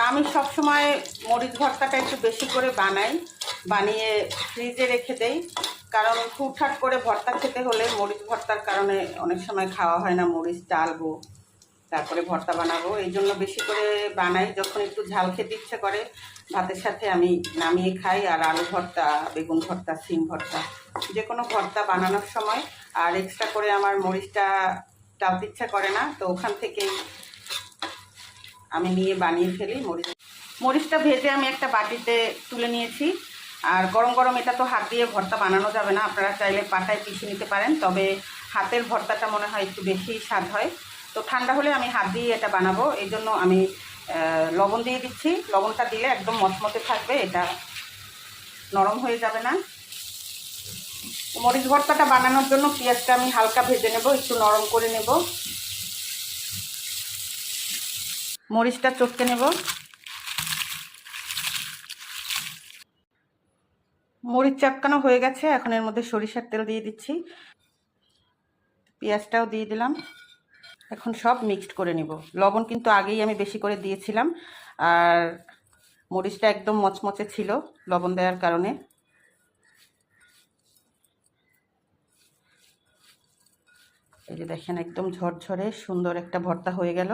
আমি সবসময় মরিচ ভর্তাটা একটু বেশি করে বানাই, বানিয়ে ফ্রিজে রেখে দেই। কারণ হুটহাট করে ভর্তা খেতে হলে মরিচ ভর্তার কারণে অনেক সময় খাওয়া হয় না, মরিচ ডালবো তারপরে ভর্তা বানাবো, এই জন্য বেশি করে বানাই। যখন একটু ঝাল খেতে ইচ্ছে করে ভাতের সাথে আমি নামিয়ে খাই। আর আলু ভর্তা, বেগুন ভর্তা, সিম ভর্তা, যে কোনো ভর্তা বানানোর সময় আর এক্সট্রা করে আমার মরিচটা টালতে ইচ্ছা করে না, তো ওখান থেকেই আমি নিয়ে বানিয়ে ফেলি। মরিচটা ভেজে আমি একটা বাটিতে তুলে নিয়েছি। আর গরম গরম এটা তো হাত দিয়ে ভর্তা বানানো যাবে না, আপনারা চাইলে পাটায় পিষে নিতে পারেন, তবে হাতের ভর্তাটা মনে হয় একটু বেশি স্বাদ হয়। তো ঠান্ডা হলে আমি হাত দিয়ে এটা বানাবো, এই জন্য আমি লবণ দিয়ে দিচ্ছি। লবণটা দিলে একদম মচমচে থাকবে, এটা নরম হয়ে যাবে না। মরিচ ভর্তাটা বানানোর জন্য পেঁয়াজটা আমি হালকা ভেজে নেব, একটু নরম করে নেব, মরিচটা চটকে নেব। মরিচ চটকানো হয়ে গেছে, এখন এর মধ্যে সরিষার তেল দিয়ে দিচ্ছি, পেঁয়াজটাও দিয়ে দিলাম। এখন সব মিক্সড করে নিব। লবণ কিন্তু আগেই আমি বেশি করে দিয়েছিলাম, আর মরিচটা একদম মচমচে ছিল লবণ দেওয়ার কারণে। এই যে দেখেন, একদম ঝরঝরে সুন্দর একটা ভর্তা হয়ে গেল।